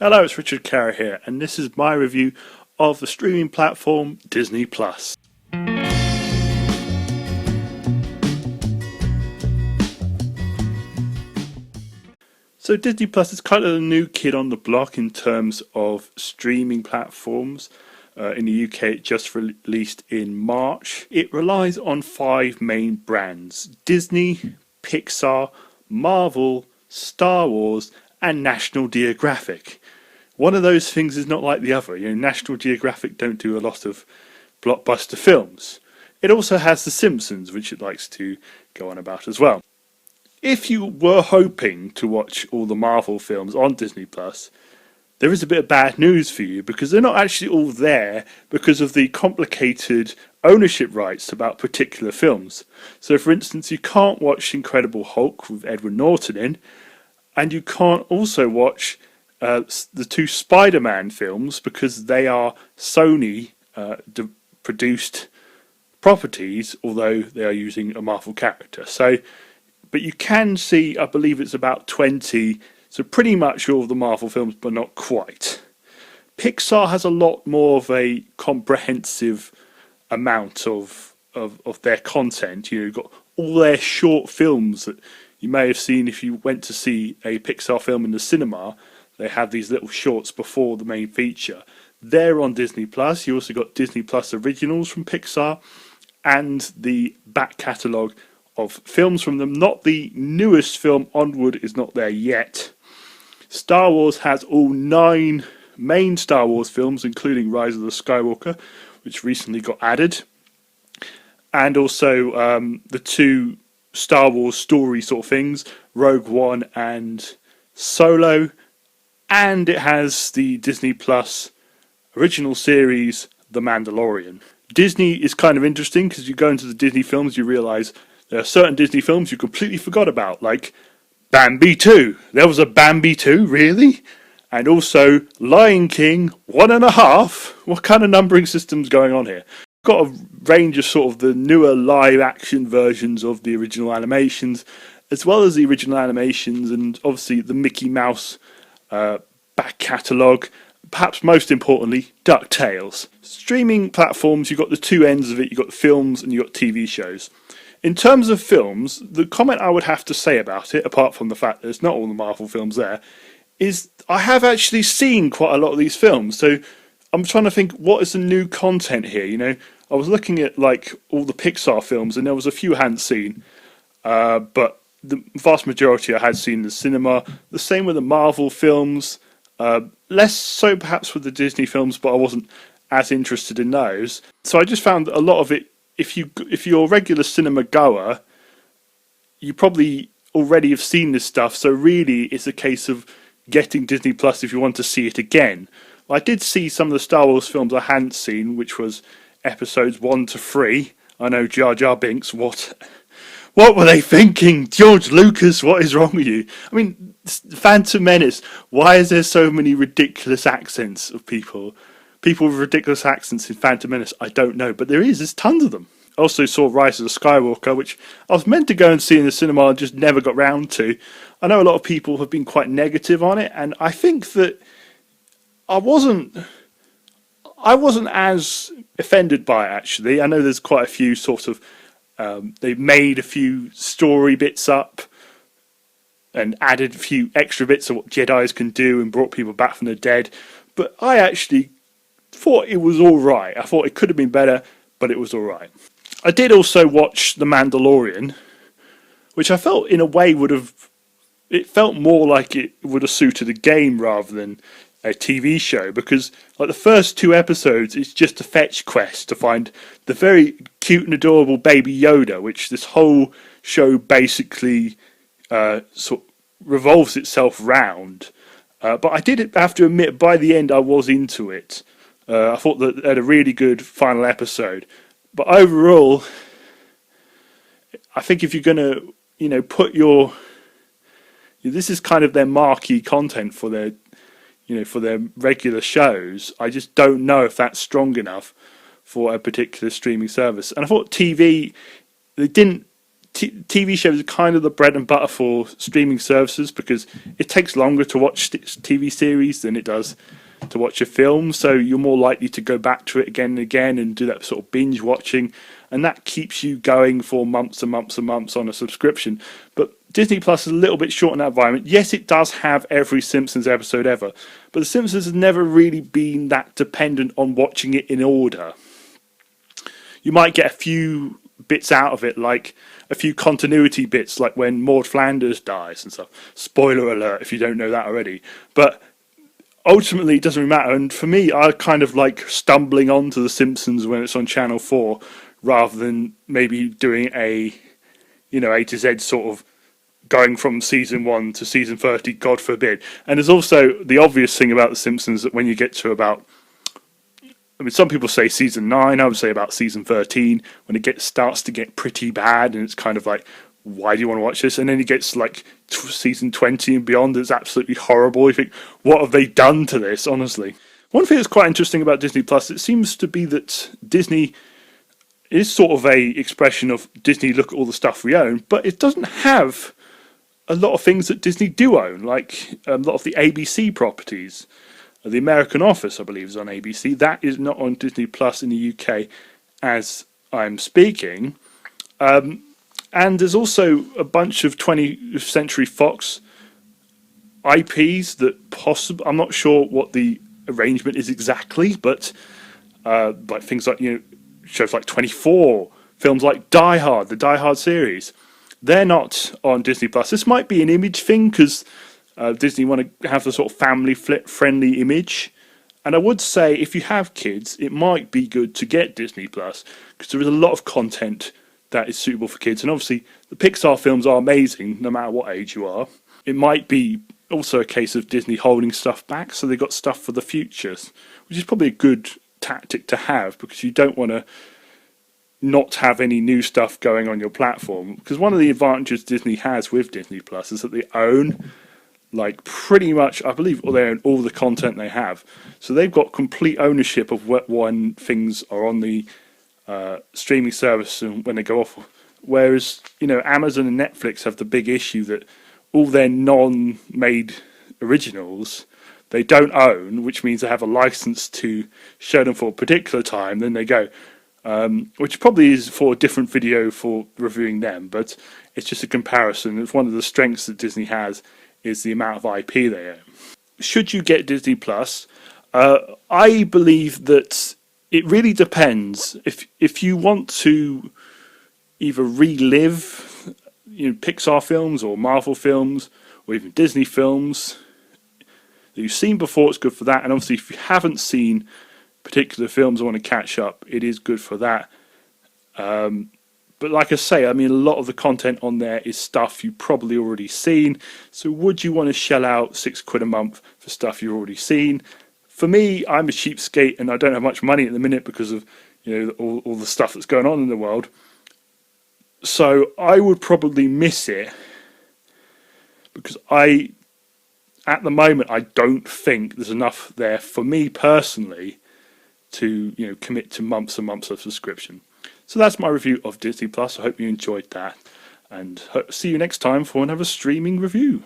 Hello, it's Richard Carey here, and this is my review of the streaming platform Disney+. So Disney Plus is kind of the new kid on the block in terms of streaming platforms. In the UK, it just released in March. It relies on 5 main brands: Disney, Pixar, Marvel, Star Wars, and National Geographic. One of those things is not like the other. National Geographic don't do a lot of blockbuster films. It also has The Simpsons, which it likes to go on about as well. If you were hoping to watch all the Marvel films on Disney Plus, there is a bit of bad news for you because they're not actually all there because of the complicated ownership rights about particular films. So for instance, you can't watch Incredible Hulk with Edward Norton in, and you can't also watch the 2 Spider-Man films because they are Sony produced properties, although they are using a Marvel character. But you can see, I believe it's about 20, so pretty much all of the Marvel films, but not quite. Pixar has a lot more of a comprehensive amount of their content. You've got all their short films that you may have seen if you went to see a Pixar film in the cinema. They have these little shorts before the main feature. They're on Disney Plus. You also got Disney Plus originals from Pixar and the back catalogue of films from them. Not the newest film, Onward, is not there yet. Star Wars has all 9 main Star Wars films, including Rise of the Skywalker, which recently got added. And also the 2 Star Wars story sort of things, Rogue One and Solo. And it has the Disney Plus original series, The Mandalorian. Disney is kind of interesting because you go into the Disney films, you realise there are certain Disney films you completely forgot about, like Bambi 2. There was a Bambi 2, really? And also Lion King 1.5. What kind of numbering system's going on here? Got a range of sort of the newer live action versions of the original animations, as well as the original animations and obviously the Mickey Mouse back catalogue. Perhaps most importantly, DuckTales. Streaming platforms, you've got the 2 ends of it. You've got films and you've got TV shows. In terms of films, the comment I would have to say about it, apart from the fact that there's not all the Marvel films there, is I have actually seen quite a lot of these films. So I'm trying to think, what is the new content here? I was looking at like all the Pixar films and there was a few I hadn't seen, but the vast majority I had seen in the cinema. The same with the Marvel films. Less so perhaps with the Disney films, but I wasn't as interested in those. So I just found that a lot of it, if you're a regular cinema goer, you probably already have seen this stuff. So really, it's a case of getting Disney Plus if you want to see it again. I did see some of the Star Wars films I hadn't seen, which was episodes 1 to 3. I know Jar Jar Binks. What were they thinking? George Lucas, what is wrong with you? I mean, Phantom Menace, why is there so many ridiculous accents of people? People with ridiculous accents in Phantom Menace, I don't know, but there's tons of them. I also saw Rise of the Skywalker, which I was meant to go and see in the cinema and just never got round to. I know a lot of people have been quite negative on it, and I think that I wasn't as offended by it, actually. I know there's quite a few sort of they've made a few story bits up and added a few extra bits of what Jedis can do and brought people back from the dead. But I actually thought it was alright. I thought it could have been better, but it was alright. I did also watch The Mandalorian, which I felt in a way it felt more like it would have suited a game rather than a TV show, because like the first 2 episodes it's just a fetch quest to find the very cute and adorable baby Yoda, which this whole show basically sort of revolves itself round. But I did have to admit, by the end I was into it. I thought that they had a really good final episode, but overall I think if you're going to put this is kind of their marquee content for their for their regular shows, I just don't know if that's strong enough for a particular streaming service. And I thought TV, they didn't TV shows are kind of the bread and butter for streaming services because it takes longer to watch TV series than it does to watch a film, so you're more likely to go back to it again and again and do that sort of binge watching, and that keeps you going for months and months and months on a subscription. But Disney Plus is a little bit short in that environment. Yes, it does have every Simpsons episode ever, but The Simpsons has never really been that dependent on watching it in order. You might get a few bits out of it, like a few continuity bits, like when Maud Flanders dies and stuff. Spoiler alert if you don't know that already. But ultimately, it doesn't really matter. And for me, I kind of like stumbling onto The Simpsons when it's on Channel 4 rather than maybe doing a A to Z sort of going from season 1 to season 30, God forbid. And there's also the obvious thing about The Simpsons that when you get to about, I mean, some people say season 9, I would say about season 13, when it starts to get pretty bad, and it's kind of like, why do you want to watch this? And then it gets like season 20 and beyond, it's absolutely horrible. You think, what have they done to this, honestly? One thing that's quite interesting about Disney Plus, it seems to be that Disney is sort of a expression of Disney, look at all the stuff we own, but it doesn't have a lot of things that Disney do own, like a lot of the ABC properties. The American Office, I believe, is on ABC. That is not on Disney Plus in the UK as I'm speaking. And there's also a bunch of 20th Century Fox IPs that possibly, I'm not sure what the arrangement is exactly, but like things like, shows like 24, films like Die Hard, the Die Hard series, they're not on Disney Plus. This might be an image thing because Disney want to have the sort of family-friendly image. And I would say if you have kids, it might be good to get Disney Plus because there is a lot of content that is suitable for kids. And obviously, the Pixar films are amazing no matter what age you are. It might be also a case of Disney holding stuff back so they've got stuff for the futures, which is probably a good tactic to have because you don't want to not have any new stuff going on your platform. Because one of the advantages Disney has with Disney Plus is that they own, like, pretty much, I believe they own all the content they have. So they've got complete ownership of when things are on the streaming service and when they go off. Whereas, Amazon and Netflix have the big issue that all their non-made originals they don't own, which means they have a license to show them for a particular time, then they go. Which probably is for a different video for reviewing them, but it's just a comparison. It's one of the strengths that Disney has is the amount of IP they own. Should you get Disney Plus? I believe that it really depends. If you want to either relive Pixar films or Marvel films or even Disney films that you've seen before, it's good for that. And obviously if you haven't seen particular films or want to catch up, it is good for that. But like I say, I mean, a lot of the content on there is stuff you've probably already seen. So would you want to shell out £6 a month for stuff you've already seen? For me, I'm a cheapskate and I don't have much money at the minute because of all the stuff that's going on in the world. So I would probably miss it because at the moment, I don't think there's enough there for me personally to commit to months and months of subscription. So that's my review of Disney Plus. I hope you enjoyed that, and see you next time for another streaming review.